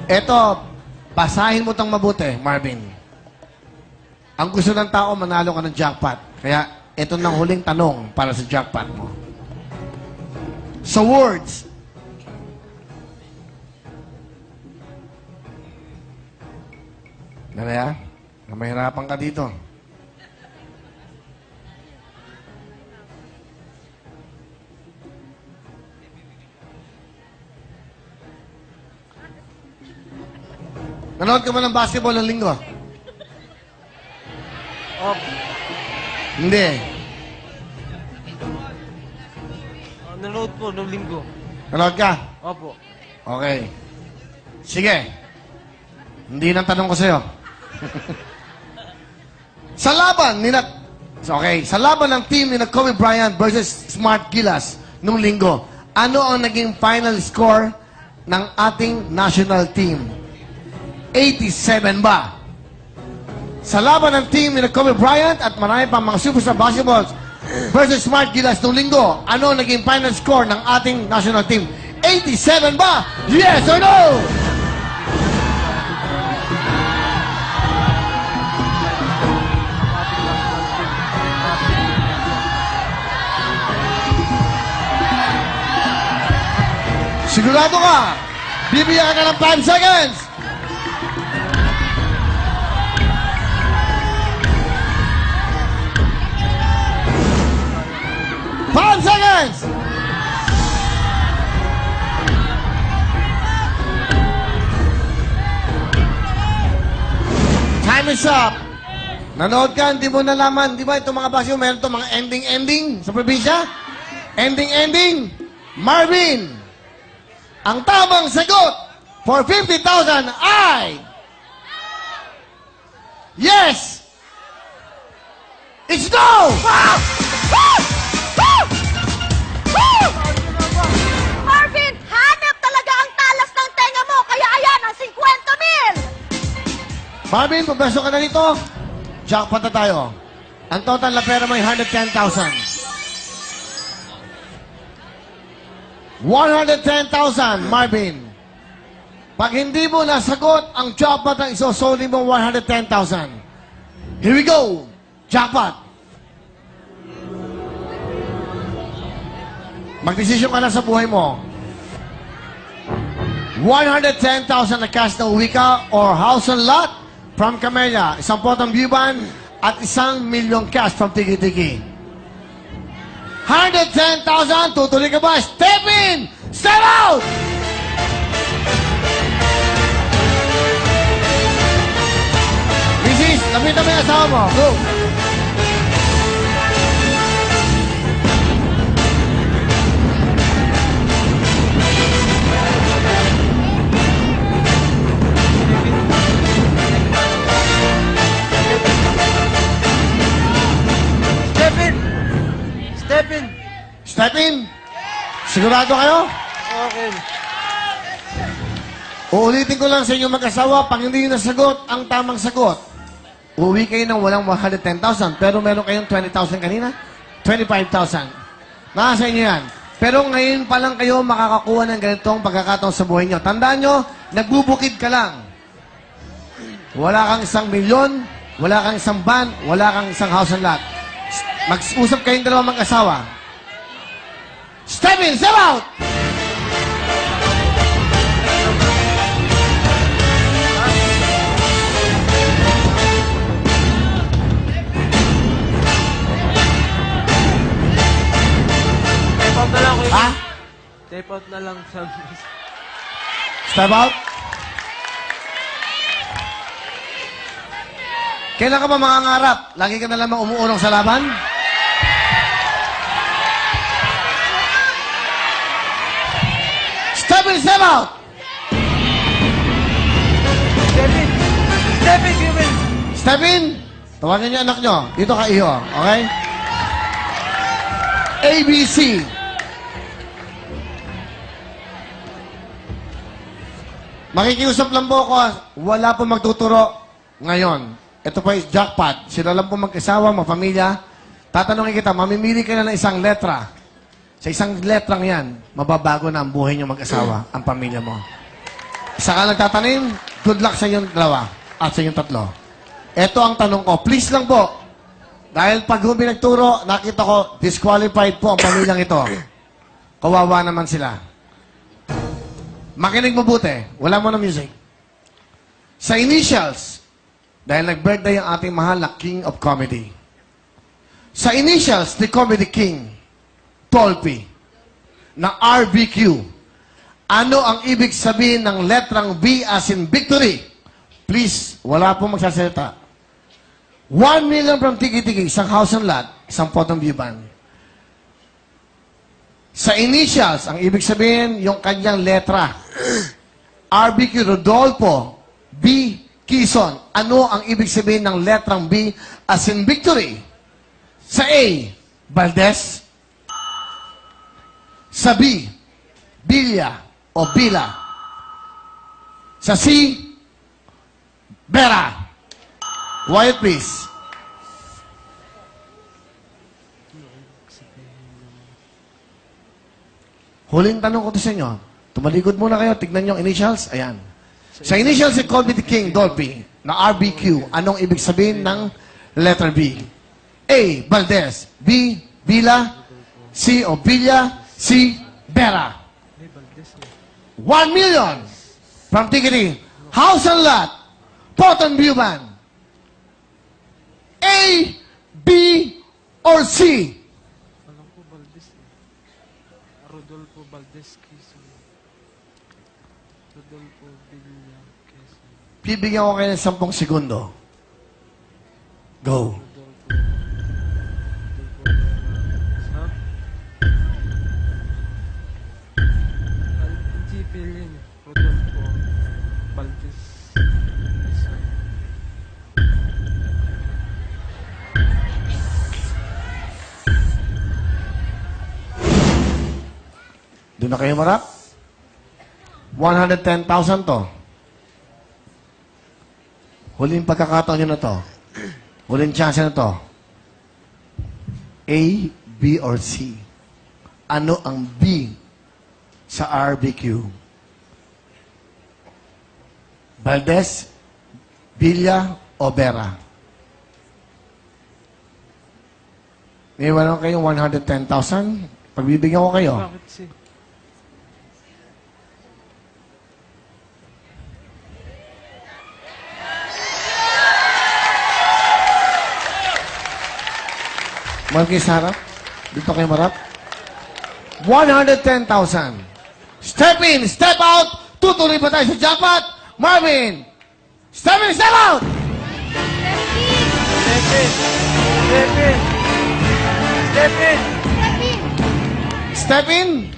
Eto, basahin mo tang mabuti, Marvin. Ang gusto ng tao, manalo ka ng jackpot. Kaya, ito nang huling tanong para sa jackpot mo. Sa words, Nalaya, mahirapan ka dito. Nanood ka ba ng basketball ng linggo? Opo. Hindi. Nanood po nung linggo. Nanood ka? Opo. Okay. Sige. Hindi nang tanong ko sa'yo. Sa laban ni sa laban ng team ni Kobe Bryant versus Smart Gilas nung linggo, ano ang naging final score ng ating national team? 87 ba? Sa laban ng team ni Kobe Bryant at marami pang mga superstar basketballs versus Smart Gilas nung linggo, ano ang naging final score ng ating national team? 87 ba? Yes or no? Sigurado ka? Bibigyan ka ng 5 seconds. Five seconds! Time is up. Nanood ka, hindi mo nalaman. Di ba itong mga basyo, meron itong mga ending-ending sa probinsya? Ending-ending. Marvin, ang tamang sagot for 50,000 ay... Yes! It's no! Marvin, hanap talaga ang talas ng tenga mo, kaya ayan ang 50,000! Marvin, pabasok ka na dito. Jackpot na tayo. Ang total na pera mo ay 110,000. 110,000, Marvin. Pag hindi mo nasagot ang jackpot ang isosoli mo 110,000. Here we go. Jackpot. Magdesisyon ka na sa buhay mo. 110,000 na cash na uwi ka or house and lot from Camellia, isang potong viewban at 1,000,000 cash from Tiki-Tiki. 110,000, tutuloy ka ba? Step in! Step out! Mrs., lapitan mo yung asawa mo. Go! Step in! Step in! Step in! Sigurado kayo? Okay. Uulitin ko lang sa inyo mag-asawa, pag hindi nyo nasagot ang tamang sagot, uwi kayo ng walang 110,000, pero meron kayong 20,000 kanina? 25,000. Nasa inyo yan. Pero ngayon pa lang kayo makakakuha ng ganitong pagkakataon sa buhay nyo. Tandaan nyo, nagbubukid ka lang. Wala kang 1,000,000, wala kang isang van, wala kang isang house and lot. Mag-usap kayong dalawang mag-asawa. Step in, step out! Step out na lang, kuya. Ha? Step out na lang sa... Step out? Kailan ka ba mangangarap? Lagi ka na lamang umuurong sa laban? Step in, step out! Step in! Step in, Kevin! Step in! Tawagan niyo anak niyo. Dito ka iyo, okay? ABC. Makikiusap lang po ako, wala po magtuturo ngayon. Ito po is jackpot. Sila lang po mag-asawa, mag-pamilya. Tatanungin kita, mamimili ka na ng isang letra. Sa isang letrang yan, mababago na ang buhay niyo mag-asawa, ang pamilya mo. Saka nagtatanim, good luck sa inyong dalawa at sa inyong tatlo. Ito ang tanong ko. Please lang po. Dahil pag humi nagturo, nakita ko, disqualified po ang pamilyang ito. Kawawa naman sila. Makinig mabuti. Wala mo na music. Sa initials, dahil nag-birthday ang ating mahal na King of Comedy. Sa initials, the Comedy King, Tolpi, na RBQ. Ano ang ibig sabihin ng letrang B as in victory? Please, wala pong magsasalita. 1 million from Tiki-Tiki, isang house and lot, isang potong view ban. Sa initials, ang ibig sabihin, yung kanyang letra. RBQ Rodolfo, B. Quezon. Ano ang ibig sabihin ng letrang B as in victory? Sa A, Valdez. Sa B, Bilya o Bila. Sa C, Vera. Quiet, please. Huling tanong ko to sa inyo. Tumalikod muna kayo. Tignan yung initials. Ayan. Sa initials, si Colby the King, Dolphy, na RBQ. Anong ibig sabihin ng letter B? A, Valdez. B, Bila. C, Obilia. C, Vera. 1 million from Ticketing. House and lot. Poton View Ban. A, B, or C? Alam ko, Valdez eh. Rodolfo Valdez Quezon. Rodolfo Villa Quezon. Bibigyan ko kayo ng 10 segundo. Go. Rodolfo. Ha? Hindi yun. Rodolfo Valdez Quezon. Doon na kayo marap? 110,000 to. Huling pagkakataon nyo na to. Huling chance na to. A, B, or C? Ano ang B sa RBQ? Valdez, Villa, o Vera? May wala kayong 110,000? Pagbibigyan ko kayo. Bakit si? Mahal kayo sa harap. Dito kayo marap. 110,000. Step in, step out. Tutuloy pa tayo sa jackpot. Marvin, step in, step out. Step in! Step in! Step in! Step in.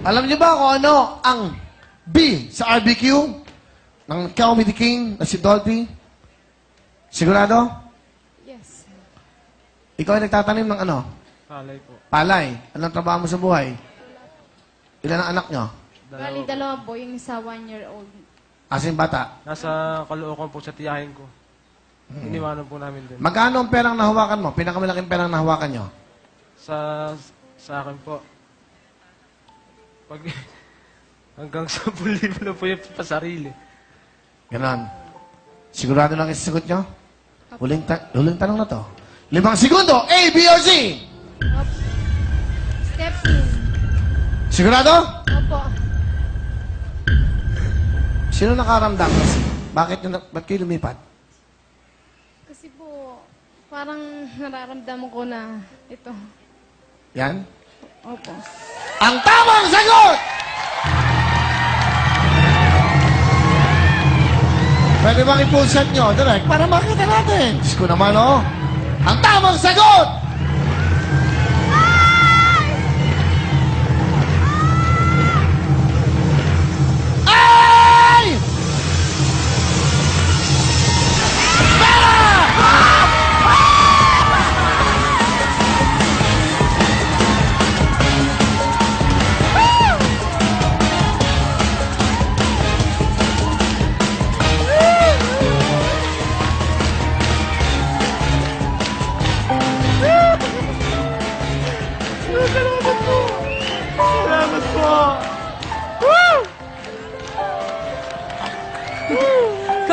Alam niyo ba kung ano ang B sa RBQ ng Comedy King na si Dolphy? Sigurado? Yes. Ikaw ay nagtatanim ng ano? Palay po. Palay. Anong trabaho mo sa buhay? Ilan ang anak nyo? Bali, dalawa po, yung isa 1-year-old. Asin bata? Nasa Caloocan po sa tiyahin ko. Iniwanan po namin din. Magkano ang perang nahawakan mo? Pinakamalaking perang nahawakan nyo? Sa akin po. Pag hanggang 10,000 na po yung pasarili. Ganon. Sigurado lang isasagot nyo? Huling tanong na to. 5 segundo. A, B, or C? Opo. Step in. Sigurado? Opo. Sino nakaramdam? Ba't kayo lumipat? Kasi po, parang nararamdaman ko na ito. Yan? Opo. Ang tamang sagot! Pwede bang i-pulset nyo, direct, para makita natin. Diyos ko naman, oh. Ang tamang sagot! Ay!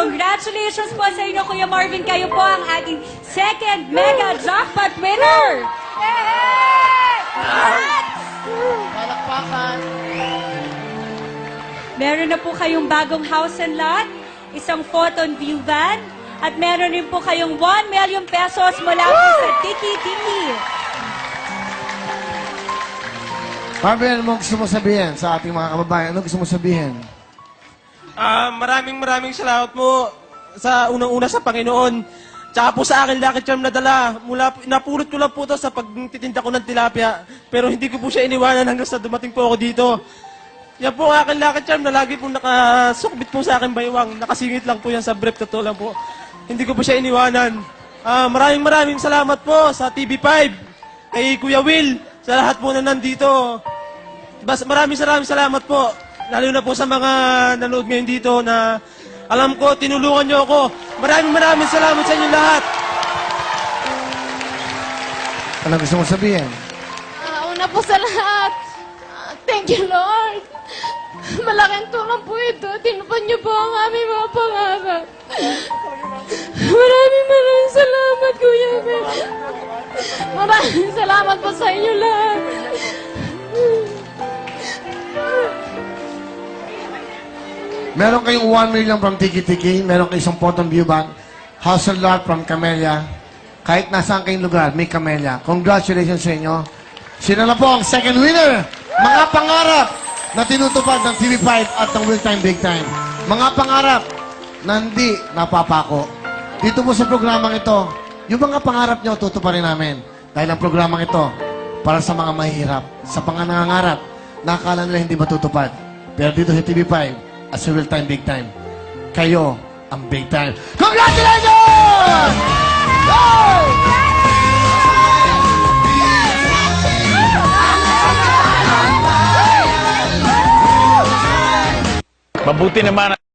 Congratulations po sa inyo, Kuya Marvin. Kayo po ang ating second mega jackpot winner. Palakpakan. Meron na po kayong bagong house and lot, isang photon view van, at meron rin po kayong 1 million pesos mula po sa Tiki Tiki. Marvin, ano mo gusto mo sabihin sa ating mga kababayan? Ano gusto mo sabihin? Maraming salamat po sa unang-una sa Panginoon. Tsaka po sa akin, Lucky Charm na dala. Napulot ko lang po ito sa pagtitinda ko ng tilapia. Pero hindi ko po siya iniwanan hanggang sa dumating po ako dito. Yan po ang aking Lucky Charm na lagi pong nakasukbit po sa aking baywang. Nakasingit lang po yan sa brief, totoo lang po. Hindi ko po siya iniwanan. Maraming salamat po sa TV5, kay Kuya Will, sa lahat po na nandito. Maraming salamat po. Lalo na po sa mga nanood ngayon dito na alam ko, tinulungan niyo ako. Maraming salamat sa inyo lahat. Ano gusto mo sabihin? Una po sa lahat, thank you, Lord. Malaking tulong po ito. Tinupad niyo po ang aming mga pangarap. Maraming salamat, Kuya Ben. Maraming salamat po sa inyo lahat. Meron kayong 1 million from Tiki Tiki, meron kayong isang photon view van, house and lot from Camellia. Kahit nasaan kayong lugar, may Camellia. Congratulations sa inyo. Sino na po ang second winner? Mga pangarap na tinutupad ng TV5 at ng Real Time Big Time. Mga pangarap na hindi napapako. Dito po sa programang ito, yung mga pangarap nyo, tutuparin namin. Dahil ang programang ito, para sa mga mahihirap, sa pangangangarap, na akala nila hindi matutupad. Pero dito sa TV5, at sa Real Time Big Time, kayo ang Big Time. Congratulations! Mabuti naman